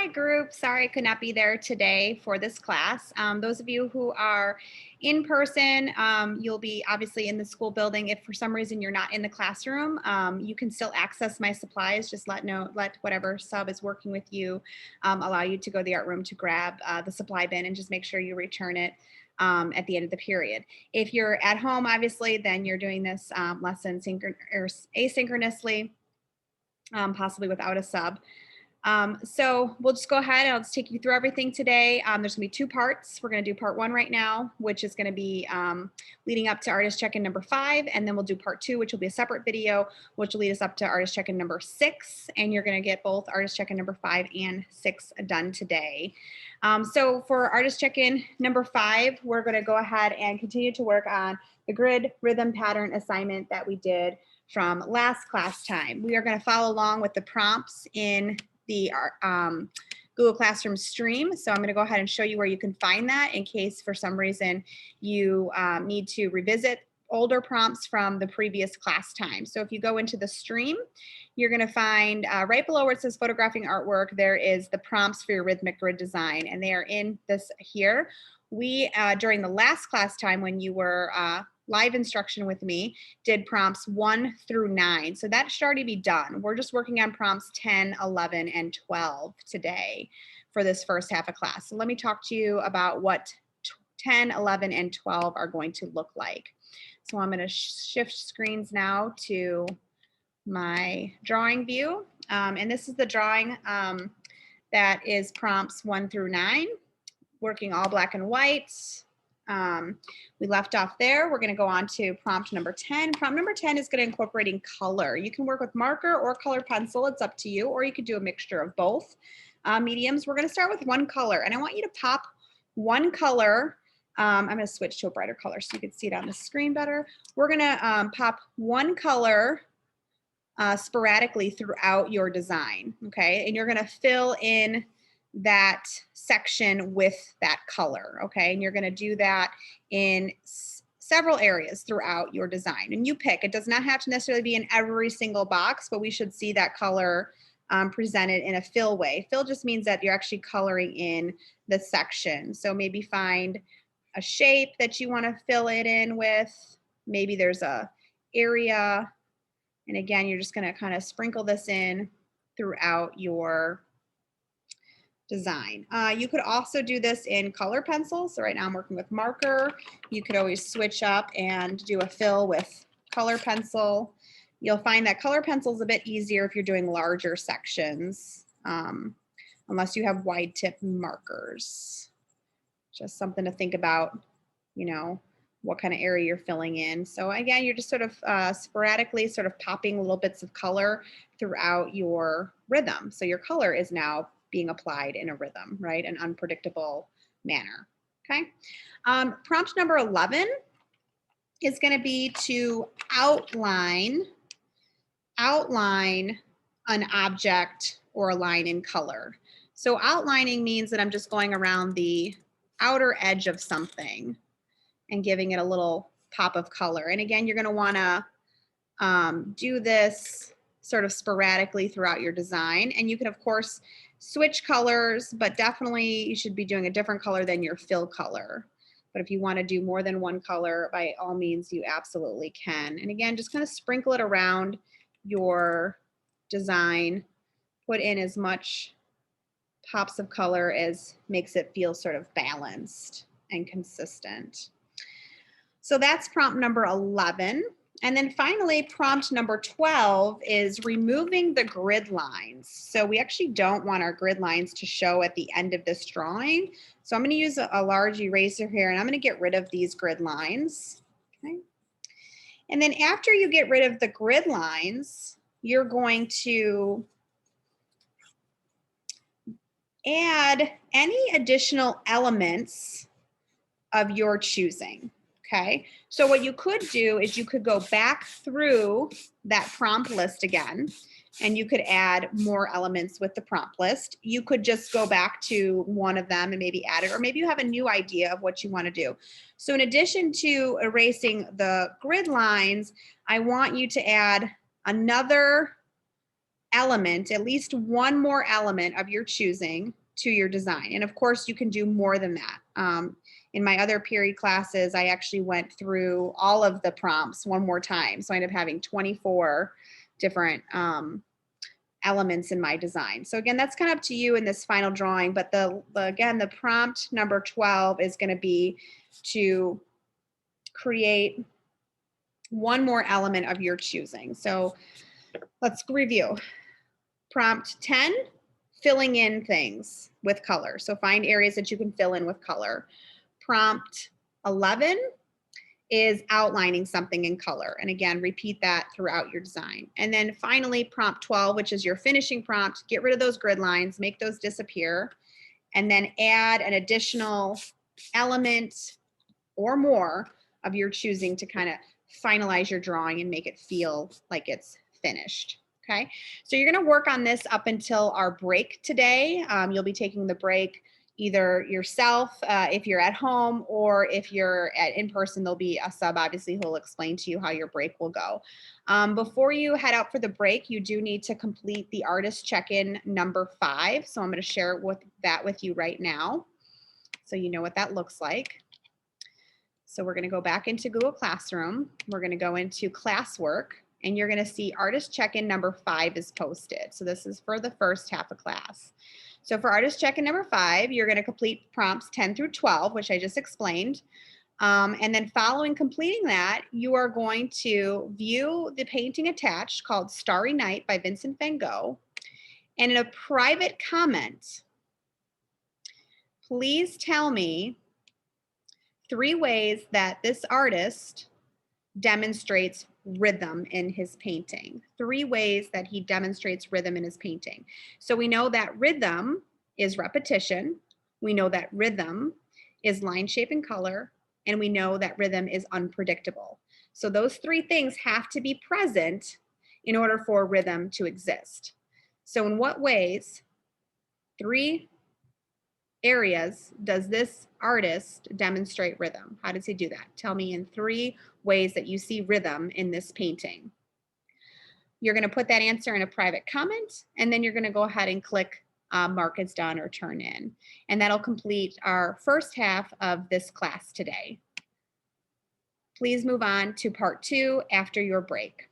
Hi group, sorry I could not be there today for this class. Those of you who are in person, you'll be obviously in the school building. If for some reason you're not in the classroom, you can still access my supplies. Just let whatever sub is working with you allow you to go to the art room to grab the supply bin and just make sure you return it at the end of the period. If you're at home, obviously, then you're doing this lesson asynchronously, possibly without a sub. So we'll just go ahead and I'll just take you through everything today. There's gonna be two parts. We're gonna do part one right now, which is gonna be leading up to artist check-in number 5. And then we'll do part 2, which will be a separate video, which will lead us up to artist check-in number 6. And you're gonna get both artist check-in number 5 and 6 done today. So for artist check-in number 5, we're gonna go ahead and continue to work on the grid rhythm pattern assignment that we did from last class time. We are gonna follow along with the prompts in the Google Classroom stream. So I'm going to go ahead and show you where you can find that in case for some reason you need to revisit older prompts from the previous class time. So if you go into the stream, you're going to find right below where it says photographing artwork, there is the prompts for your rhythmic grid design, and they are in this here. We, during the last class time when you were live instruction with me, did prompts 1 through 9. So that should already be done. We're just working on prompts 10, 11, and 12 today for this first half of class. So let me talk to you about what 10, 11, and 12 are going to look like. So I'm going to shift screens now to my drawing view. And this is the drawing that is prompts 1 through 9, working all black and white. We left off there. We're going to go on to prompt number 10. Prompt number 10 is going to incorporating color. You can work with marker or color pencil. It's up to you, or you could do a mixture of both mediums. We're going to start with one color, and I want you to pop one color. I'm going to switch to a brighter color so you can see it on the screen better. We're going to pop one color sporadically throughout your design, okay? And you're going to fill in that section with that color, okay? And you're going to do that in several areas throughout your design. And you pick, it does not have to necessarily be in every single box, but we should see that color presented in a fill way. Fill just means that you're actually coloring in the section. So maybe find a shape that you want to fill it in with. Maybe there's a area. And again, you're just going to kind of sprinkle this in throughout your design. You could also do this in color pencil. So right now I'm working with marker. You could always switch up and do a fill with color pencil. You'll find that color pencil is a bit easier if you're doing larger sections, unless you have wide tip markers. Just something to think about, you know, what kind of area you're filling in. So again, you're just sort of sporadically sort of popping little bits of color throughout your rhythm. So your color is now being applied in a rhythm, right? An unpredictable manner, okay? Prompt number 11 is gonna be to outline an object or a line in color. So outlining means that I'm just going around the outer edge of something and giving it a little pop of color. And again, you're gonna wanna do this sort of sporadically throughout your design. And you can, of course, switch colors, but definitely you should be doing a different color than your fill color. But if you want to do more than one color, by all means, you absolutely can. And again, just kind of sprinkle it around your design. Put in as much pops of color as makes it feel sort of balanced and consistent. So that's prompt number 11. And then finally, prompt number 12 is removing the grid lines. So we actually don't want our grid lines to show at the end of this drawing. So I'm going to use a large eraser here, and I'm going to get rid of these grid lines. Okay. And then after you get rid of the grid lines, you're going to add any additional elements of your choosing. Okay, so what you could do is you could go back through that prompt list again, and you could add more elements with the prompt list. You could just go back to one of them and maybe add it, or maybe you have a new idea of what you want to do. So in addition to erasing the grid lines, I want you to add another element, at least one more element of your choosing to your design. And of course, you can do more than that. In my other period classes, I actually went through all of the prompts one more time. So I ended up having 24 different elements in my design. So again, that's kind of up to you in this final drawing, but again, the prompt number 12 is going to be to create one more element of your choosing. So let's review. Prompt 10, filling in things with color. So find areas that you can fill in with color. Prompt 11 is outlining something in color. And again, repeat that throughout your design. And then finally, prompt 12, which is your finishing prompt, get rid of those grid lines, make those disappear, and then add an additional element or more of your choosing to kind of finalize your drawing and make it feel like it's finished. Okay, so you're going to work on this up until our break today. You'll be taking the break either yourself if you're at home, or if you're in person, there'll be a sub, obviously, who'll explain to you how your break will go. Before you head out for the break, you do need to complete the artist check-in number 5. So I'm going to share that with you right now, so you know what that looks like. So we're going to go back into Google Classroom. We're going to go into classwork, and you're going to see artist check-in number 5 is posted. So this is for the first half of class. So for artist check-in number 5, you're going to complete prompts 10 through 12, which I just explained. And then following completing that, you are going to view the painting attached called Starry Night by Vincent van Gogh. And in a private comment, please tell me 3 ways that this artist demonstrates rhythm in his painting. 3 ways that he demonstrates rhythm in his painting. So we know that rhythm is repetition. We know that rhythm is line, shape, and color. And we know that rhythm is unpredictable. So those 3 things have to be present in order for rhythm to exist. So in what ways, 3 areas does this artist demonstrate rhythm? How does he do that? Tell me in 3 ways that you see rhythm in this painting. You're going to put that answer in a private comment, and then you're going to go ahead and click mark as done or turn in. And that'll complete our first half of this class today. Please move on to part 2 after your break.